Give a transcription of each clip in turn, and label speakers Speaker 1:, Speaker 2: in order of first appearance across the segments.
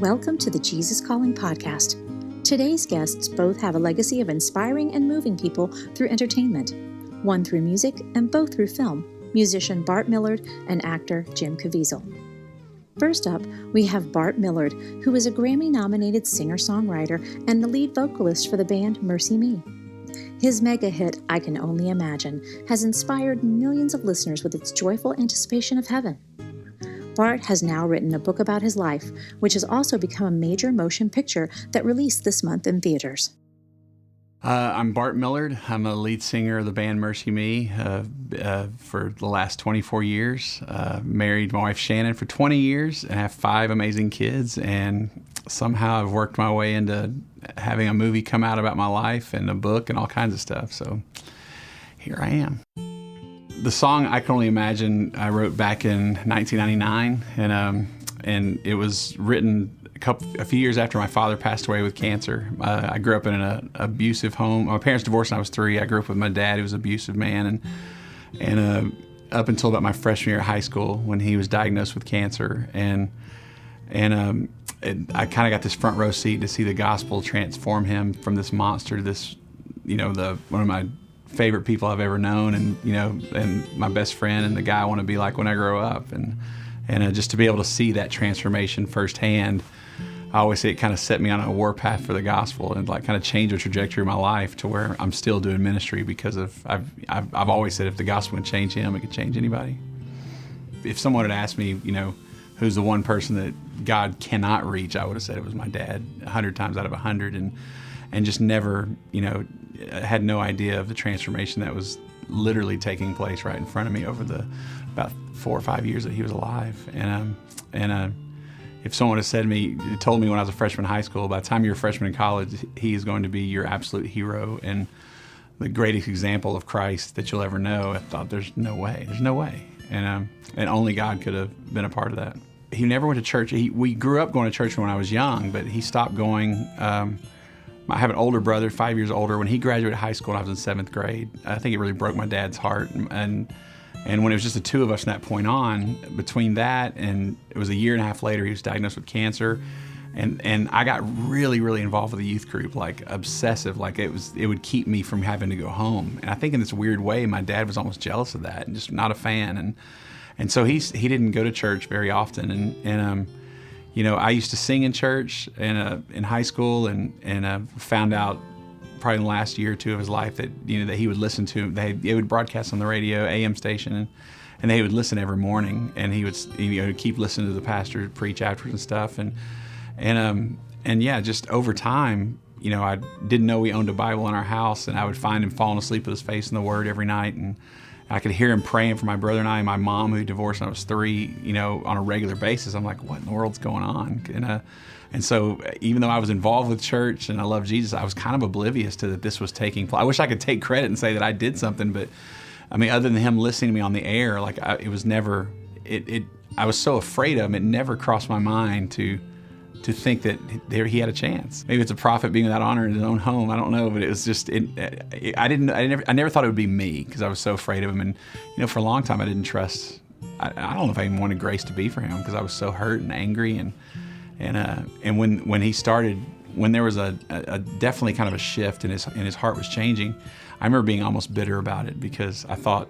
Speaker 1: Welcome to the Jesus Calling podcast. Today's guests both have a legacy of inspiring and moving people through entertainment, one through music and both through film, musician Bart Millard and actor Jim Caviezel. First up, we have Bart Millard, who is a Grammy-nominated singer-songwriter and the lead vocalist for the band MercyMe's. His mega hit, I Can Only Imagine, has inspired millions of listeners with its joyful anticipation of heaven. Bart has now written a book about his life, which has also become a major motion picture that released this month in theaters.
Speaker 2: I'm Bart Millard. I'm a lead singer of the band MercyMe's for the last 24 years. Married my wife Shannon for 20 years and have 5 amazing kids. And somehow I've worked my way into having a movie come out about my life and a book and all kinds of stuff. So here I am. The song I Can Only Imagine I wrote back in 1999, and it was written a few years after my father passed away with cancer. I grew up in an abusive home. My parents divorced when I was 3. I grew up with my dad, who was an abusive man, and up until about my freshman year of high school when he was diagnosed with cancer, and I kind of got this front row seat to see the gospel transform him from this monster to this, one of my favorite people I've ever known, and my best friend and the guy I want to be like when I grow up, and just to be able to see that transformation firsthand. I always say it kind of set me on a warpath for the gospel and like kind of changed the trajectory of my life to where I'm still doing ministry because of I've always said if the gospel can change him, it can change anybody. If someone had asked me, who's the one person that God cannot reach, I would have said it was my dad 100 times out of 100, and just never, had no idea of the transformation that was literally taking place right in front of me over the about 4 or 5 years that he was alive. And if someone had told me when I was a freshman in high school, by the time you're a freshman in college, he is going to be your absolute hero and the greatest example of Christ that you'll ever know, I thought there's no way. And only God could have been a part of that. He never went to church. We grew up going to church when I was young, but he stopped going. I have an older brother, 5 years older. When he graduated high school, I was in 7th grade. I think it really broke my dad's heart. And when it was just the two of us from that point on, between that and it was a year and a half later, he was diagnosed with cancer. And I got really, really involved with the youth group, like obsessive, like it would keep me from having to go home. And I think in this weird way, my dad was almost jealous of that and just not a fan. And so he didn't go to church very often. And I used to sing in church in high school, and found out probably in the last year or two of his life that that he would listen to. They would broadcast on the radio, AM station, and they would listen every morning. And he would keep listening to the pastor preach afterwards and stuff. And yeah, just over time, I didn't know we owned a Bible in our house, and I would find him falling asleep with his face in the Word every night, and I could hear him praying for my brother and I, and my mom, who divorced when I was 3, on a regular basis. I'm like, what in the world's going on? And so even though I was involved with church and I love Jesus, I was kind of oblivious to that this was taking place. I wish I could take credit and say that I did something, but I mean, other than him listening to me on the air, it was never, I was so afraid of him, it never crossed my mind to think that he had a chance. Maybe it's a prophet being without honor in his own home. I don't know, but it was just I never thought it would be me because I was so afraid of him. And for a long time I didn't trust. I don't know if I even wanted Grace to be for him because I was so hurt and angry. And when he started, when there was a definitely kind of a shift and his heart was changing, I remember being almost bitter about it because I thought,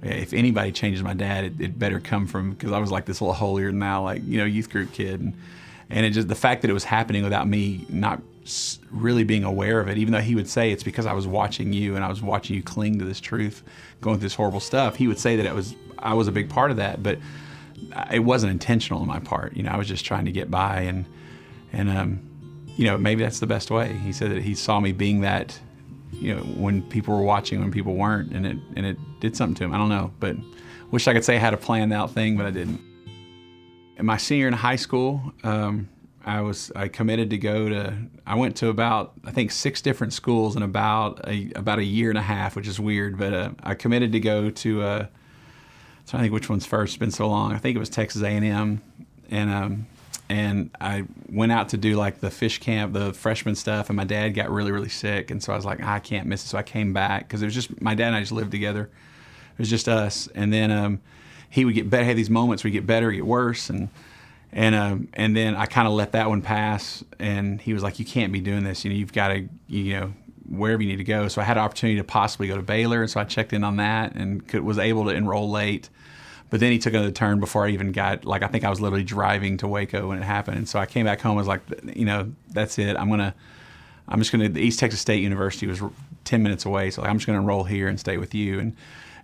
Speaker 2: if anybody changes my dad, it better come from, because I was like this little holier than thou, youth group kid. And it just, the fact that it was happening without me not really being aware of it, even though he would say it's because I was watching you and I was watching you cling to this truth, going through this horrible stuff. He would say that I was a big part of that, but it wasn't intentional on my part. I was just trying to get by, and maybe that's the best way. He said that he saw me being that, when people were watching, when people weren't, and it did something to him. I don't know, but wish I could say I had a planned out thing, but I didn't. In my senior year in high school, I committed to I went to about, I think, 6 different schools in about a year and a half, which is weird, but I committed to go to, I'm trying to think which one's first, it's been so long. I think it was Texas A&M, and I went out to do like the fish camp, the freshman stuff, and my dad got really, really sick, and so I was like, I can't miss it, so I came back, because it was just, my dad and I just lived together. It was just us, and then he would get better, have these moments where he'd get better, get worse, and And then I kind of let that one pass, and he was like, you can't be doing this. You've got to, wherever you need to go. So I had an opportunity to possibly go to Baylor, and so I checked in on that and was able to enroll late. But then he took another turn before I even got, I think I was literally driving to Waco when it happened. And so I came back home and was like, that's it. The East Texas State University was 10 minutes away. So I'm just going to enroll here and stay with you.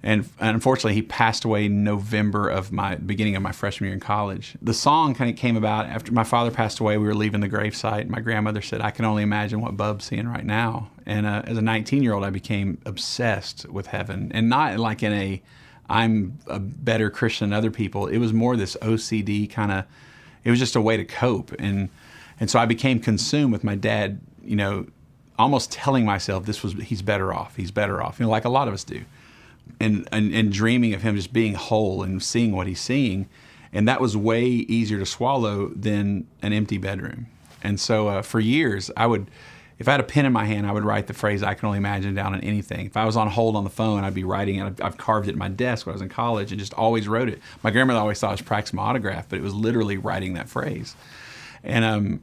Speaker 2: And unfortunately, he passed away in November of beginning of my freshman year in college. The song kind of came about after my father passed away. We were leaving the gravesite. My grandmother said, I can only imagine what Bub's seeing right now. And as a 19-year-old, I became obsessed with heaven. And not like in I'm a better Christian than other people. It was more this OCD kind of, it was just a way to cope. And so I became consumed with my dad, almost telling myself he's better off, like a lot of us do. And dreaming of him just being whole and seeing what he's seeing. And that was way easier to swallow than an empty bedroom. And so for years, if I had a pen in my hand, I would write the phrase, I can only imagine, down on anything. If I was on hold on the phone, I'd be writing it. I've carved it in my desk when I was in college and just always wrote it. My grandmother always thought I was practicing my autograph, but it was literally writing that phrase. And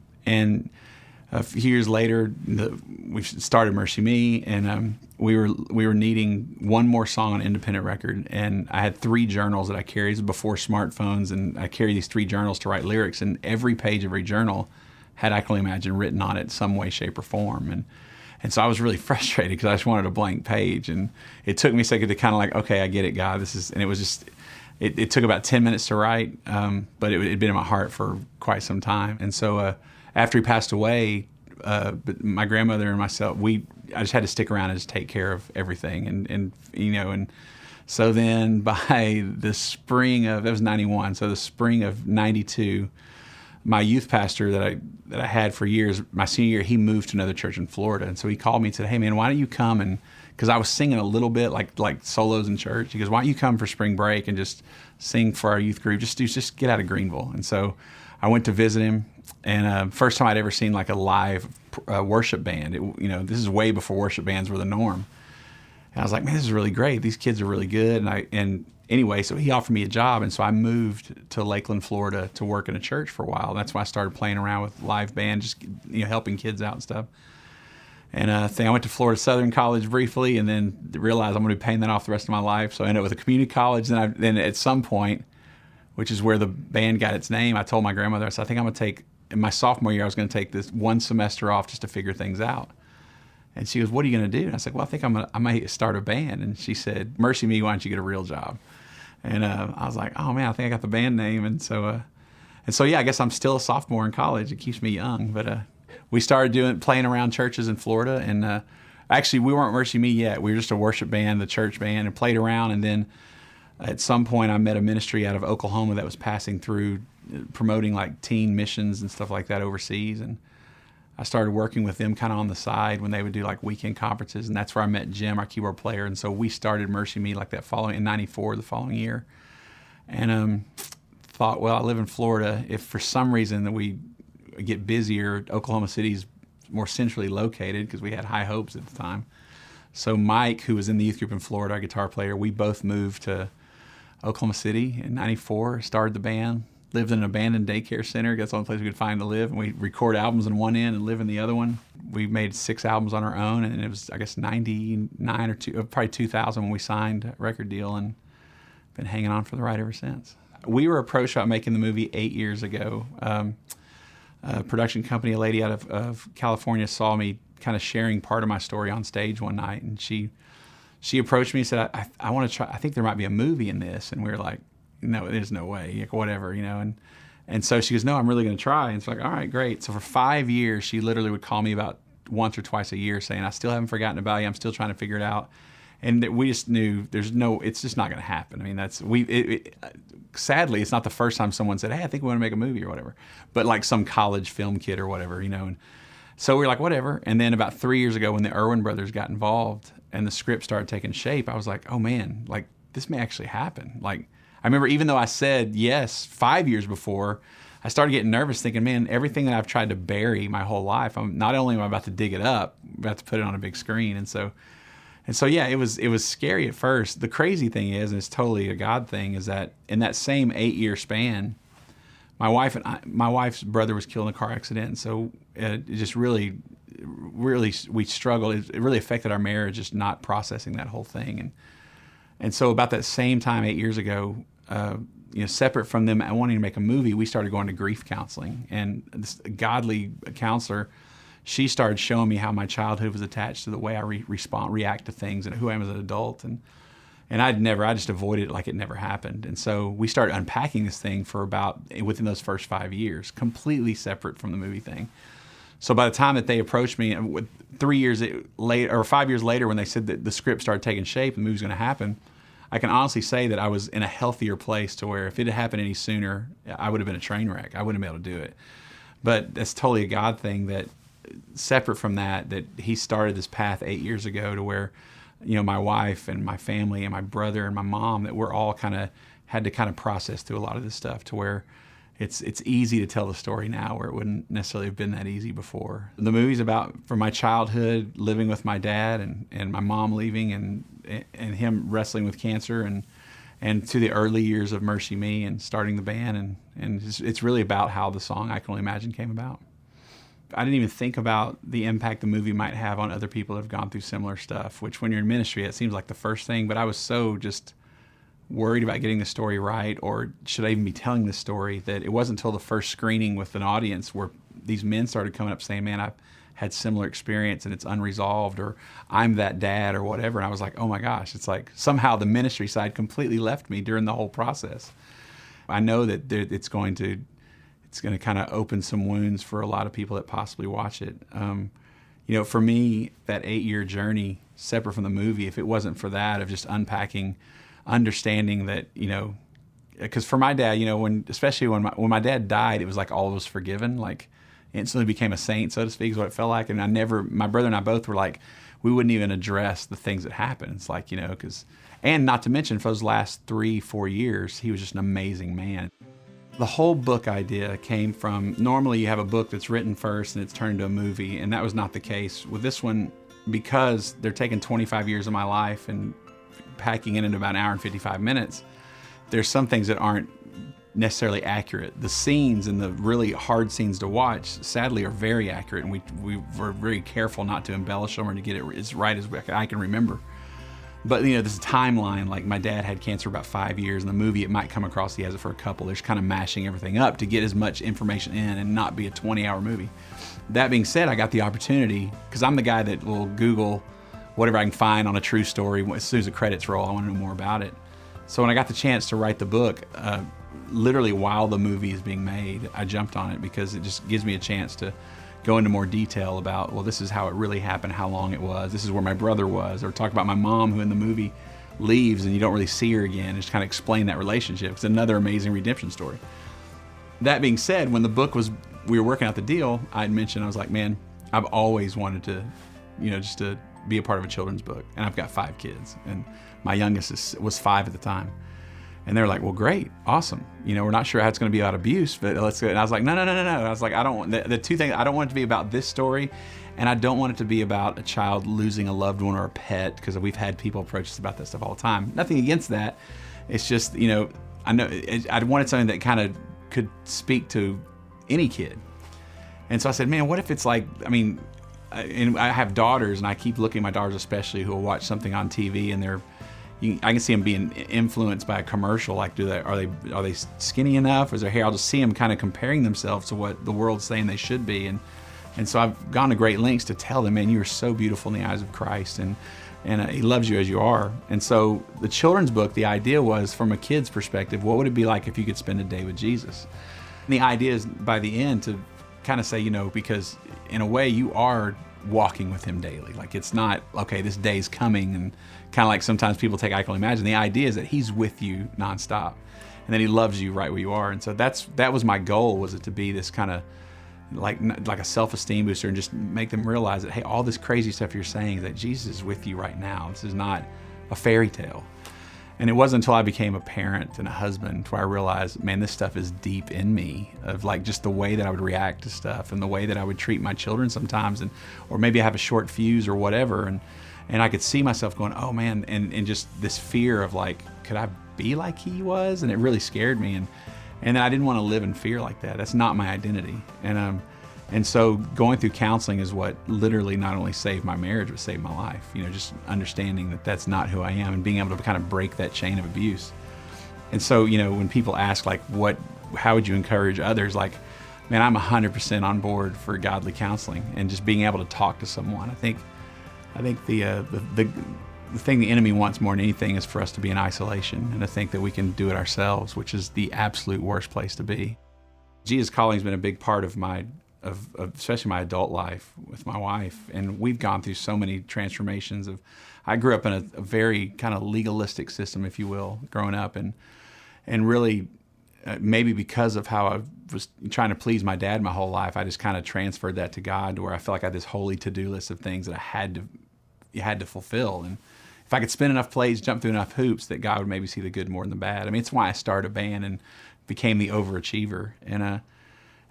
Speaker 2: a few years later, we started MercyMe, and we were needing one more song on independent record. And I had 3 journals that I carried before smartphones, and I carried these 3 journals to write lyrics. And every page of every journal had I Can Only Imagine written on it some way, shape, or form. And so I was really frustrated because I just wanted a blank page. And it took me a second to kind of okay, I get it, God. And it was just, it took about 10 minutes to write, but it had been in my heart for quite some time. And so after he passed away, but my grandmother and myself, I just had to stick around and just take care of everything. And so then by the spring of, it was 91, so the spring of 92, my youth pastor that I had for years, my senior year, he moved to another church in Florida. And so he called me and said, hey man, why don't you come because I was singing a little bit like solos in church. He goes, why don't you come for spring break and just sing for our youth group? Just get out of Greenville. And so I went to visit him, and first time I'd ever seen a live worship band. This is way before worship bands were the norm. And I was like, man, this is really great. These kids are really good. And anyway, so he offered me a job, and so I moved to Lakeland, Florida to work in a church for a while. That's when I started playing around with live band, just helping kids out and stuff. And I went to Florida Southern College briefly, and then realized I'm going to be paying that off the rest of my life. So I ended up with a community college. Then at some point, which is where the band got its name, I told my grandmother, I said, I think I'm going to take, in my sophomore year, I was going to take this one semester off just to figure things out. And she goes, what are you going to do? And I said, well, I think I might start a band. And she said, MercyMe, why don't you get a real job? And I was like, oh man, I think I got the band name. And so yeah, I guess I'm still a sophomore in college. It keeps me young. But we started playing around churches in Florida. And actually, we weren't MercyMe yet. We were just a worship band, the church band, and played around. And then at some point, I met a ministry out of Oklahoma that was passing through, promoting teen missions and stuff like that overseas. And I started working with them kind of on the side when they would do weekend conferences. And that's where I met Jim, our keyboard player. And so we started MercyMe in 94, the following year. And thought, well, I live in Florida. If for some reason that we get busier, Oklahoma City's more centrally located because we had high hopes at the time. So Mike, who was in the youth group in Florida, our guitar player, we both moved to Oklahoma City in 94, started the band, lived in an abandoned daycare center. That's the only place we could find to live. And we record albums in one end and live in the other one. We made 6 albums on our own, and it was, I guess, 99 or probably 2000 when we signed a record deal, and been hanging on for the ride ever since. We were approached about making the movie 8 years ago. A production company, a lady out of California, saw me kind of sharing part of my story on stage one night, and she approached me and said, I want to try, I think there might be a movie in this. And we were like, no, there's no way, whatever, and so she goes, no, I'm really going to try. And it's like, all right, great. So for 5 years, she literally would call me about once or twice a year saying, I still haven't forgotten about you. I'm still trying to figure it out. And we just knew it's just not going to happen. I mean, sadly, it's not the first time someone said, hey, I think we want to make a movie or whatever, but some college film kid or whatever, and so we were like, whatever. And then about 3 years ago, when the Irwin brothers got involved and the script started taking shape, I was like, oh man, this may actually happen. I remember, even though I said yes 5 years before, I started getting nervous thinking, man, everything that I've tried to bury my whole life, not only am I about to dig it up, I'm about to put it on a big screen. And so yeah, it was scary at first. The crazy thing is, and it's totally a God thing, is that in that same 8-year span, my wife's brother was killed in a car accident, and so it just really we struggled. It really affected our marriage, just not processing that whole thing. And so about that same time, 8 years ago, separate from them wanting to make a movie, we started going to grief counseling. And this godly counselor, she started showing me how my childhood was attached to the way I react to things and who I am as an adult. And I just avoided it like it never happened. And so we started unpacking this thing within those first 5 years, completely separate from the movie thing. So by the time that they approached me, 3 years later, or 5 years later, when they said that the script started taking shape and the movie was going to happen, I can honestly say that I was in a healthier place to where if it had happened any sooner, I would have been a train wreck. I wouldn't have been able to do it. But that's totally a God thing, that separate from that he started this path 8 years ago to where, my wife and my family and my brother and my mom, that we're all had to process through a lot of this stuff to where it's easy to tell the story now where it wouldn't necessarily have been that easy before. The movie's about from my childhood living with my dad and my mom leaving and him wrestling with cancer and to the early years of MercyMe and starting the band and it's really about how the song I Can Only Imagine came about. I didn't even think about the impact the movie might have on other people that have gone through similar stuff, which when you're in ministry, it seems like the first thing, but I was so just worried about getting the story right, or should I even be telling this story, that it wasn't until the first screening with an audience where these men started coming up saying, man, I've had similar experience and it's unresolved, or I'm that dad or whatever. And I was like, oh my gosh, it's like somehow the ministry side completely left me during the whole process. I know that it's going to kind of open some wounds for a lot of people that possibly watch it. For me, that 8-year journey, separate from the movie, if it wasn't for that, of just unpacking, understanding that, because for my dad, especially when my dad died, it was like all was forgiven, like instantly became a saint, so to speak, is what it felt like. And my brother and I both were like, we wouldn't even address the things that happened. It's like, and not to mention for those last 3-4 years, he was just an amazing man. The whole book idea came from, normally you have a book that's written first and it's turned into a movie, and that was not the case with this one, because they're taking 25 years of my life and packing it into about an hour and 55 minutes. There's some things that aren't necessarily accurate. The scenes and the really hard scenes to watch, sadly, are very accurate, and we were very careful not to embellish them or to get it as right as I can remember. But this timeline, like my dad had cancer about 5 years. In the movie, it might come across he has it for a couple. There's kind of mashing everything up to get as much information in and not be a 20-hour movie. That being said, I got the opportunity, because I'm the guy that will Google whatever I can find on a true story. As soon as the credits roll, I want to know more about it. So when I got the chance to write the book, literally while the movie is being made, I jumped on it because it just gives me a chance to go into more detail about, well, this is how it really happened, how long it was, this is where my brother was, or talk about my mom who in the movie leaves and you don't really see her again, just kind of explain that relationship. It's another amazing redemption story. That being said, when the book we were working out the deal, I was like, man, I've always wanted to, just to be a part of a children's book. And I've got 5 kids, and my youngest was 5 at the time. And they're like, well, great, awesome. We're not sure how it's going to be about abuse, but let's go. And I was like, no. I was like, I don't want the two things. I don't want it to be about this story, and I don't want it to be about a child losing a loved one or a pet, because we've had people approach us about that stuff all the time. Nothing against that. It's just, I know I wanted something that kind of could speak to any kid. And so I said, man, what if it's like, and I have daughters, and I keep looking at my daughters especially, who will watch something on TV and I can see them being influenced by a commercial. Like, are they skinny enough? Or is their hair? I'll just see them kind of comparing themselves to what the world's saying they should be. And so I've gone to great lengths to tell them, man, you are so beautiful in the eyes of Christ, and He loves you as you are. And so the children's book, the idea was, from a kid's perspective, what would it be like if you could spend a day with Jesus? And the idea is, by the end, to kind of say, because in a way you are walking with Him daily. Like, it's not, okay, this day's coming, and kind of like sometimes people take I Can Only Imagine. The idea is that He's with you nonstop, and that He loves you right where you are. And so that was my goal, was it to be this kind of like a self-esteem booster, and just make them realize that, hey, all this crazy stuff you're saying is that Jesus is with you right now. This is not a fairy tale. And it wasn't until I became a parent and a husband where I realized, man, this stuff is deep in me, of like just the way that I would react to stuff and the way that I would treat my children sometimes, or maybe I have a short fuse or whatever. And I could see myself going, oh man, and just this fear of like, could I be like he was? And it really scared me. And I didn't want to live in fear like that. That's not my identity. And so going through counseling is what literally not only saved my marriage, but saved my life. Just understanding that that's not who I am and being able to kind of break that chain of abuse. And so, when people ask like, how would you encourage others? Like, man, I'm 100% on board for godly counseling and just being able to talk to someone. I think the thing the enemy wants more than anything is for us to be in isolation and to think that we can do it ourselves, which is the absolute worst place to be. Jesus Calling has been a big part of especially my adult life with my wife, and we've gone through so many transformations. I grew up in a very kind of legalistic system, if you will, growing up, and really maybe because of how I was trying to please my dad my whole life, I just kind of transferred that to God, to where I felt like I had this holy to-do list of things that I had to fulfill, and if I could spin enough plays, jump through enough hoops, that God would maybe see the good more than the bad. I mean, it's why I started a band and became the overachiever. And I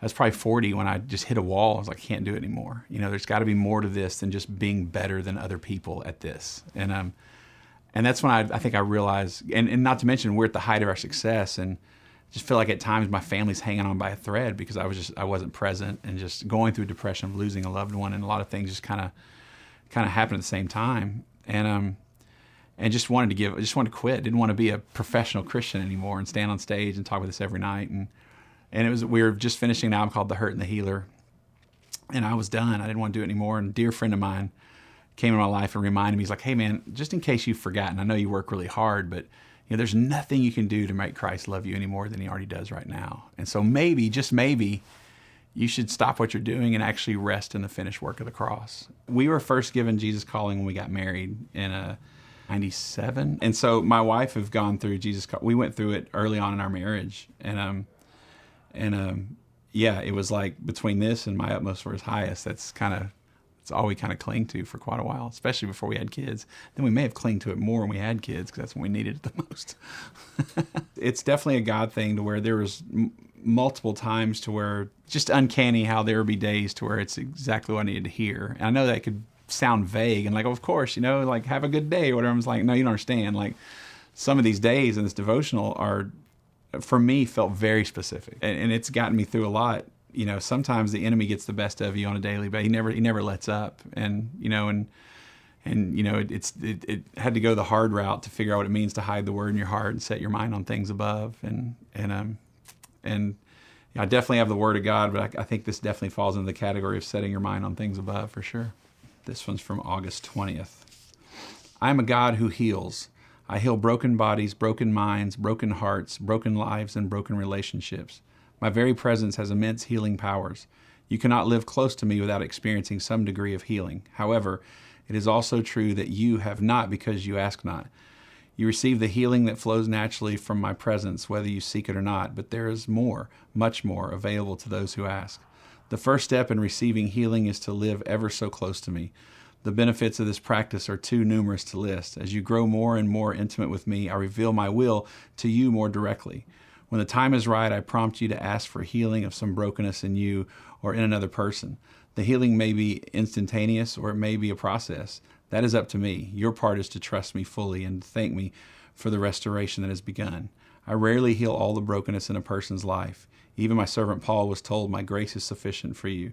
Speaker 2: was probably 40 when I just hit a wall. I was like, I can't do it anymore. There's got to be more to this than just being better than other people at this. And that's when I think I realized, and not to mention, we're at the height of our success, and just feel like at times my family's hanging on by a thread because I wasn't present, and just going through depression of losing a loved one, and a lot of things just kind of happened at the same time. And just wanted to quit. Didn't want to be a professional Christian anymore and stand on stage and talk about this every night. And we were just finishing an album called The Hurt and the Healer. And I was done. I didn't want to do it anymore. And a dear friend of mine came in my life and reminded me, he's like, hey man, just in case you've forgotten, I know you work really hard, but there's nothing you can do to make Christ love you any more than he already does right now. And so maybe, just maybe, you should stop what you're doing and actually rest in the finished work of the cross. We were first given Jesus Calling when we got married in 97. And so my wife have gone through Jesus Calling. We went through it early on in our marriage. Yeah, it was like between this and my utmost for his highest, it's all we kind of cling to for quite a while, especially before we had kids. Then we may have clinged to it more when we had kids, because that's when we needed it the most. It's definitely a God thing, to where there was multiple times to where just uncanny how there would be days to where it's exactly what I needed to hear. And I know that could sound vague and like, of course, like have a good day or whatever. I was like, no, you don't understand. Like, some of these days in this devotional are, for me, felt very specific, and it's gotten me through a lot. Sometimes the enemy gets the best of you on a daily basis. He never lets up, and it had to go the hard route to figure out what it means to hide the word in your heart and set your mind on things above. And I definitely have the word of God, but I think this definitely falls into the category of setting your mind on things above for sure. This one's from August 20th. I am a God who heals. I heal broken bodies, broken minds, broken hearts, broken lives, and broken relationships. My very presence has immense healing powers. You cannot live close to me without experiencing some degree of healing. However, it is also true that you have not because you ask not. You receive the healing that flows naturally from my presence, whether you seek it or not, but there is more, much more, available to those who ask. The first step in receiving healing is to live ever so close to me. The benefits of this practice are too numerous to list. As you grow more and more intimate with me, I reveal my will to you more directly. When the time is right, I prompt you to ask for healing of some brokenness in you or in another person. The healing may be instantaneous, or it may be a process. That is up to me. Your part is to trust me fully and to thank me for the restoration that has begun. I rarely heal all the brokenness in a person's life. Even my servant Paul was told, my grace is sufficient for you,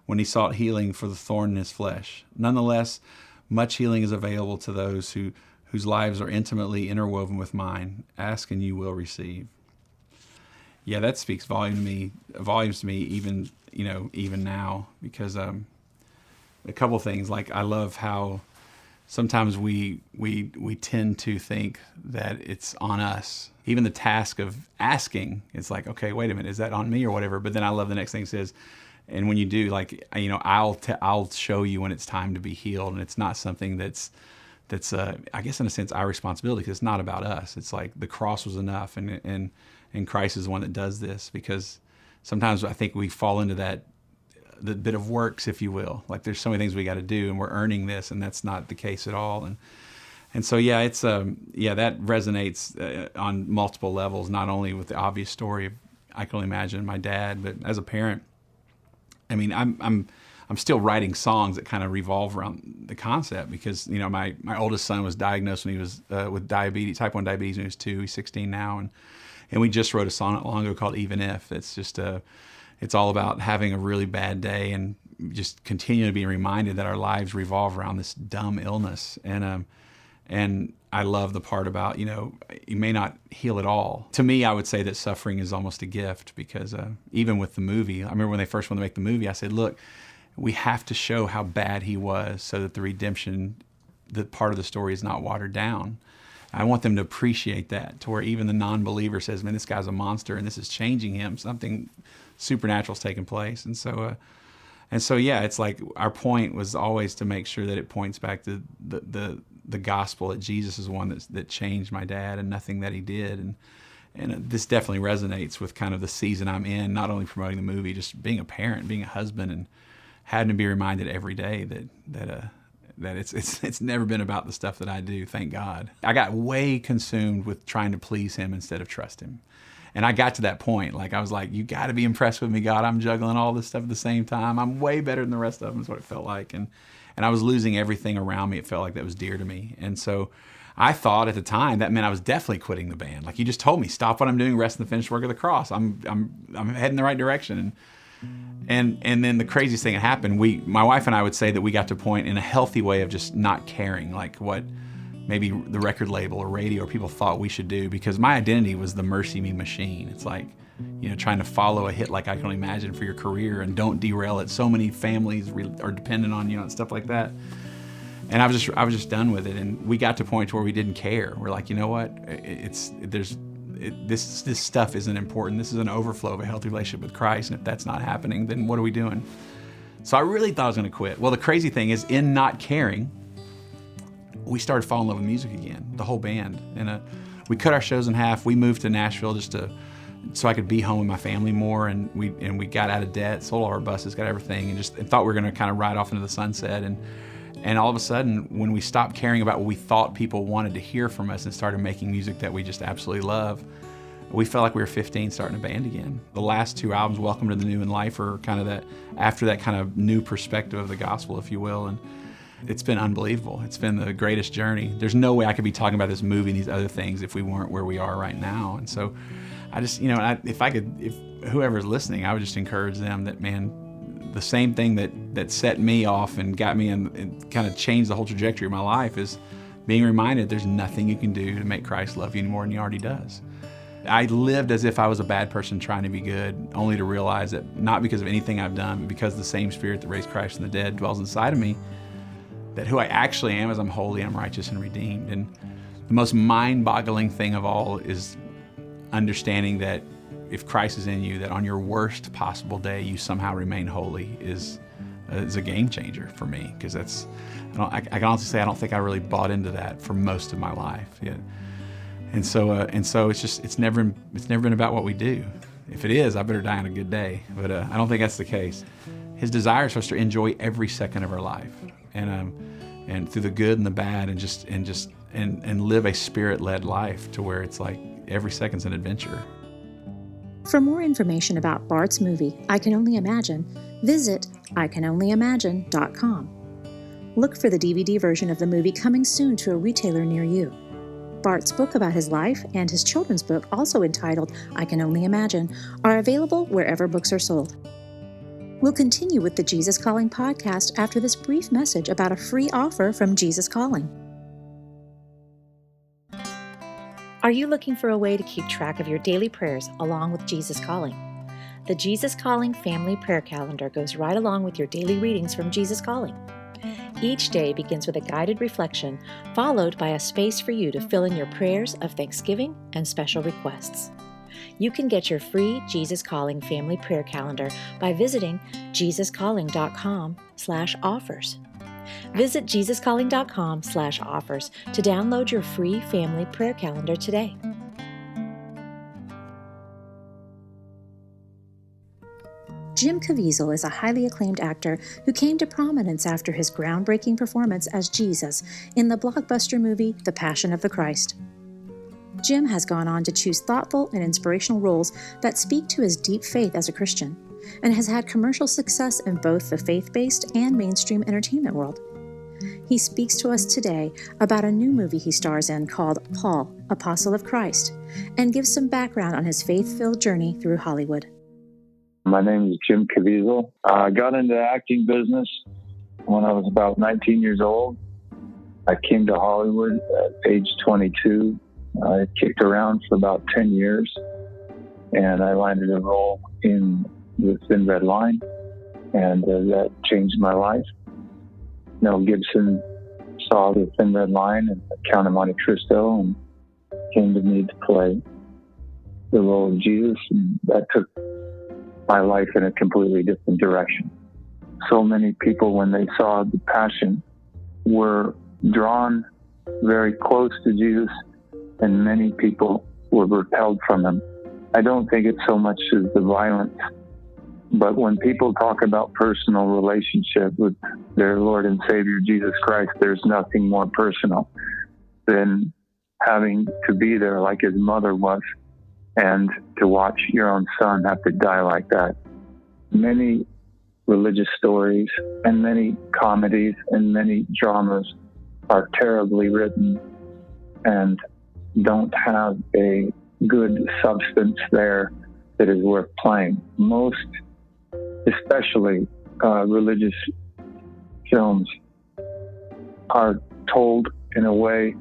Speaker 2: when he sought healing for the thorn in his flesh. Nonetheless, much healing is available to those whose lives are intimately interwoven with mine. Ask and you will receive. Yeah, that speaks volumes to me even now, because a couple things. Like, I love how sometimes we tend to think that it's on us. Even the task of asking, it's like, okay, wait a minute, is that on me or whatever? But then I love the next thing it says, and when you do, like, I'll show you when it's time to be healed, and it's not something that's I guess in a sense our responsibility, because it's not about us. It's like the cross was enough, and Christ is the one that does this, because sometimes I think we fall into the bit of works, if you will. Like, there's so many things we got to do, and we're earning this, and that's not the case at all. And so yeah, it's that resonates on multiple levels. Not only with the obvious story of, I can only imagine, my dad, but as a parent, I mean, I'm still writing songs that kind of revolve around the concept, because my oldest son was diagnosed when he was with diabetes, type 1 diabetes, when he was 2. He's 16 now, and And we just wrote a song not long ago called Even If. It's all about having a really bad day and just continuing to be reminded that our lives revolve around this dumb illness. And I love the part about, you may not heal it all. To me, I would say that suffering is almost a gift, because even with the movie, I remember when they first wanted to make the movie, I said, look, we have to show how bad he was so that the redemption, that part of the story, is not watered down. I want them to appreciate that, to where even the non-believer says, man, this guy's a monster and this is changing him. Something supernatural is taking place. And so, yeah, it's like our point was always to make sure that it points back to the gospel, that Jesus is the one that changed my dad, and nothing that he did. And this definitely resonates with kind of the season I'm in, not only promoting the movie, just being a parent, being a husband, and having to be reminded every day that it's never been about the stuff that I do, thank God. I got way consumed with trying to please him instead of trust him. And I got to that point, like I was like, you got to be impressed with me, God. I'm juggling all this stuff at the same time. I'm way better than the rest of them, is what it felt like. And I was losing everything around me. It felt like that was dear to me. And so I thought at the time that meant I was definitely quitting the band. Like, you just told me, stop what I'm doing, rest in the finished work of the cross. I'm heading the right direction. And then the craziest thing that happened, my wife and I would say that we got to a point in a healthy way of just not caring, like what maybe the record label or radio or people thought we should do, because my identity was the MercyMe's machine. It's like, trying to follow a hit like I Can Only Imagine for your career and don't derail it. So many families are dependent on you and stuff like that. And I was just done with it. And we got to a point where we didn't care. We're like, you know what? This stuff isn't important. This is an overflow of a healthy relationship with Christ. And if that's not happening, then what are we doing? So I really thought I was going to quit. Well, the crazy thing is, in not caring, we started falling in love with music again, the whole band. And we cut our shows in half. We moved to Nashville so I could be home with my family more. And we got out of debt, sold all our buses, got everything, and thought we were going to kind of ride off into the sunset. And all of a sudden, when we stopped caring about what we thought people wanted to hear from us and started making music that we just absolutely love, we felt like we were 15 starting a band again. The last two albums, Welcome to the New and Life, are kind of that, after that kind of new perspective of the gospel, if you will. And it's been unbelievable. It's been the greatest journey. There's no way I could be talking about this movie and these other things if we weren't where we are right now. And so I just, if whoever's listening, I would just encourage them that, man, the same thing that set me off and got me and kind of changed the whole trajectory of my life is being reminded there's nothing you can do to make Christ love you any more than he already does. I lived as if I was a bad person trying to be good, only to realize that not because of anything I've done, but because the same Spirit that raised Christ from the dead dwells inside of me, that who I actually am is I'm holy, I'm righteous, and redeemed. And the most mind-boggling thing of all is understanding that if Christ is in you, that on your worst possible day, you somehow remain holy is a game changer for me. Because I can honestly say I don't think I really bought into that for most of my life. Yeah. And so it's never been about what we do. If it is, I better die on a good day. But I don't think that's the case. His desire is for us to enjoy every second of our life, and through the good and the bad, and live a Spirit-led life to where it's like every second's an adventure.
Speaker 1: For more information about Bart's movie, I Can Only Imagine, visit icanonlyimagine.com. Look for the DVD version of the movie coming soon to a retailer near you. Bart's book about his life and his children's book, also entitled I Can Only Imagine, are available wherever books are sold. We'll continue with the Jesus Calling podcast after this brief message about a free offer from Jesus Calling. Are you looking for a way to keep track of your daily prayers along with Jesus Calling? The Jesus Calling Family Prayer Calendar goes right along with your daily readings from Jesus Calling. Each day begins with a guided reflection, followed by a space for you to fill in your prayers of thanksgiving and special requests. You can get your free Jesus Calling Family Prayer Calendar by visiting jesuscalling.com/offers. Visit jesuscalling.com/offers to download your free family prayer calendar today. Jim Caviezel is a highly acclaimed actor who came to prominence after his groundbreaking performance as Jesus in the blockbuster movie The Passion of the Christ. Jim has gone on to choose thoughtful and inspirational roles that speak to his deep faith as a Christian, and has had commercial success in both the faith-based and mainstream entertainment world. He speaks to us today about a new movie he stars in called Paul, Apostle of Christ, and gives some background on his faith-filled journey through Hollywood.
Speaker 3: My name is Jim Caviezel. I got into the acting business when I was about 19 years old. I came to Hollywood at age 22. I kicked around for about 10 years, and I landed a role in The Thin Red Line, and that changed my life. Mel Gibson saw The Thin Red Line and Count of Monte Cristo and came to me to play the role of Jesus, and that took my life in a completely different direction. So many people, when they saw The Passion, were drawn very close to Jesus, and many people were repelled from him. I don't think it's so much as the violence, but when people talk about personal relationship with their Lord and Savior Jesus Christ, there's nothing more personal than having to be there like his mother was, and to watch your own son have to die like that. Many religious stories and many comedies and many dramas are terribly written and don't have a good substance there that is worth playing. Most, especially religious films, are told in a way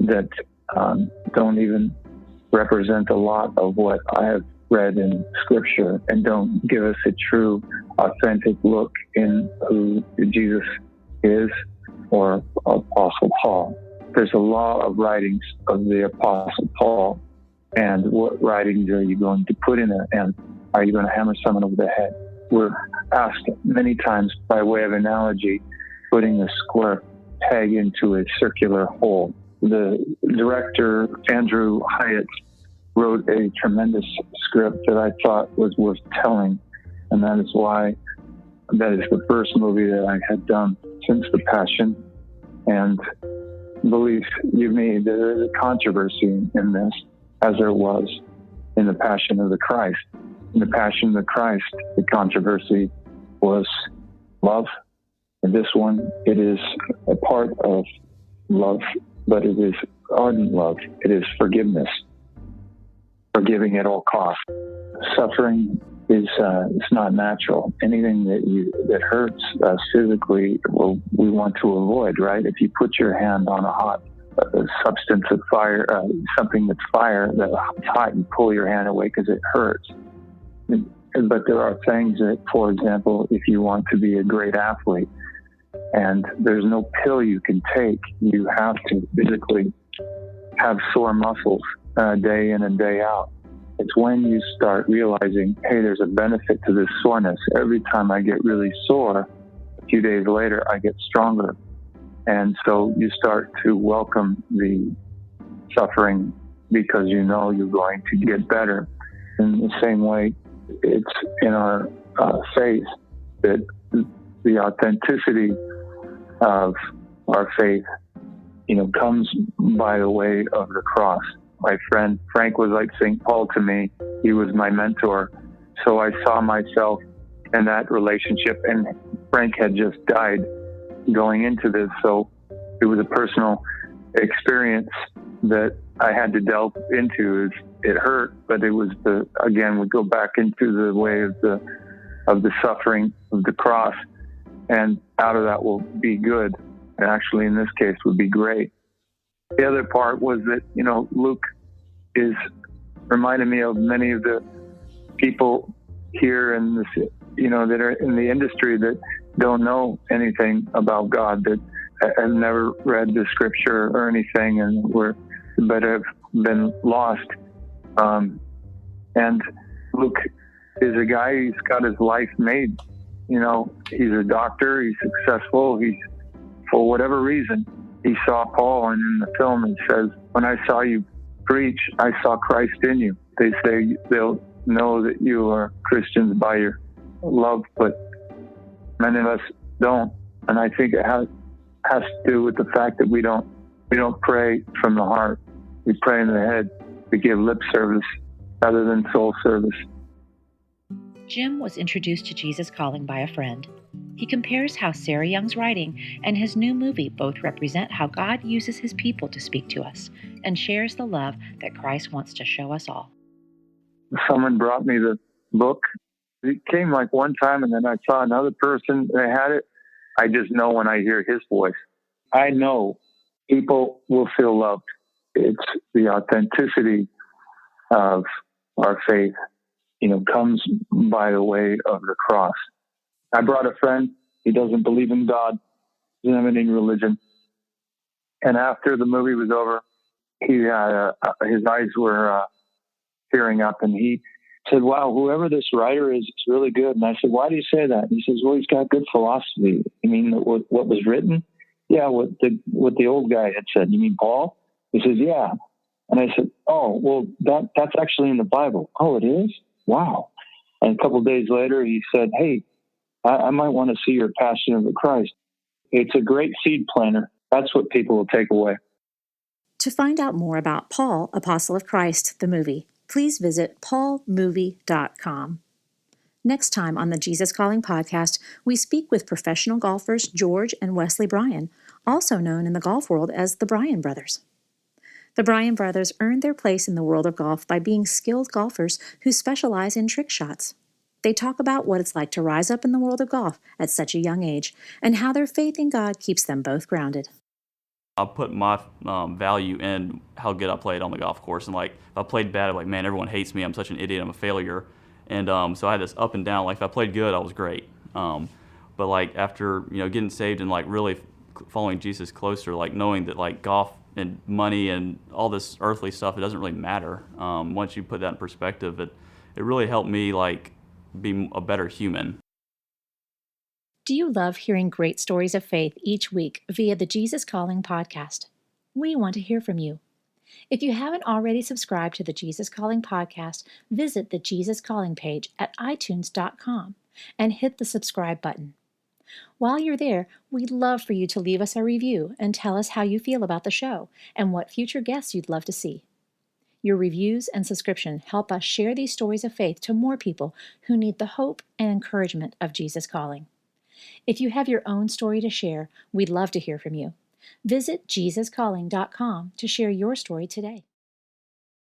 Speaker 3: that don't even represent a lot of what I have read in Scripture, and don't give us a true, authentic look in who Jesus is, or Apostle Paul. There's a lot of writings of the Apostle Paul, and what writings are you going to put in it, and are you going to hammer someone over the head? We're asked many times, by way of analogy, putting a square peg into a circular hole. The director, Andrew Hyatt, wrote a tremendous script that I thought was worth telling, and that is the first movie that I had done since The Passion. And believe you me, there is a controversy in this, as there was in The Passion of the Christ. In The Passion of the Christ, the controversy was love. In this one, it is a part of love, but it is ardent love. It is forgiveness, forgiving at all costs. Suffering is it's not natural. Anything that hurts us physically, we want to avoid, right? If you put your hand on a hot substance of fire, something that's fire, that's hot, you pull your hand away because it hurts. But there are things that, for example, if you want to be a great athlete, and there's no pill you can take, you have to physically have sore muscles day in and day out. It's when you start realizing, hey, there's a benefit to this soreness. Every time I get really sore, a few days later, I get stronger. And so you start to welcome the suffering because you know you're going to get better. In the same way, it's in our faith that the authenticity of our faith, comes by the way of the cross. My friend Frank was like St. Paul to me. He was my mentor. So I saw myself in that relationship, and Frank had just died going into this. So it was a personal experience that I had to delve into. It hurt, but it was we go back into the way of the suffering of the cross, and out of that will be good. And actually, in this case, would be great. The other part was that, Luke is reminding me of many of the people here in this, that are in the industry that don't know anything about God, that have never read the Scripture or anything, but have been lost. And Luke is a guy who's got his life made. He's a doctor. He's successful. For whatever reason, he saw Paul, and in the film it says, when I saw you preach, I saw Christ in you. They say they'll know that you are Christians by your love, but many of us don't. And I think it has to do with the fact that we don't pray from the heart. We pray in the head. We give lip service rather than soul service.
Speaker 1: Jim was introduced to Jesus Calling by a friend. He compares how Sarah Young's writing and his new movie both represent how God uses his people to speak to us and shares the love that Christ wants to show us all.
Speaker 3: Someone brought me the book. It came like one time, and then I saw another person that had it. I just know when I hear his voice. I know people will feel loved. It's the authenticity of our faith, comes by the way of the cross. I brought a friend. He doesn't believe in God. He doesn't have any religion. And after the movie was over, he had his eyes were tearing up, and he said, "Wow, whoever this writer is really good." And I said, "Why do you say that?" And he says, "Well, he's got good philosophy." You mean what was written? Yeah, what the old guy had said. You mean Paul? He says, "Yeah." And I said, "Oh, well, that's actually in the Bible." "Oh, it is? Wow." And a couple of days later, he said, "Hey, I might want to see your Passion of the Christ." It's a great seed planter. That's what people will take away.
Speaker 1: To find out more about Paul, Apostle of Christ, the movie, please visit paulmovie.com. Next time on the Jesus Calling podcast, we speak with professional golfers George and Wesley Bryan, also known in the golf world as the Bryan Brothers. The Bryan Brothers earned their place in the world of golf by being skilled golfers who specialize in trick shots. They talk about what it's like to rise up in the world of golf at such a young age and how their faith in God keeps them both grounded.
Speaker 4: I put my value in how good I played on the golf course. And if I played bad, I'm like, man, everyone hates me. I'm such an idiot. I'm a failure. And so I had this up and down. If I played good, I was great. But after getting saved and really following Jesus closer, knowing that golf and money and all this earthly stuff, it doesn't really matter. Once you put that in perspective, it really helped me be a better human.
Speaker 1: Do you love hearing great stories of faith each week via the Jesus Calling podcast? We want to hear from you. If you haven't already subscribed to the Jesus Calling podcast, visit the Jesus Calling page at itunes.com and hit the subscribe button. While you're there, we'd love for you to leave us a review and tell us how you feel about the show and what future guests you'd love to see. Your reviews and subscription help us share these stories of faith to more people who need the hope and encouragement of Jesus Calling. If you have your own story to share, we'd love to hear from you. Visit JesusCalling.com to share your story today.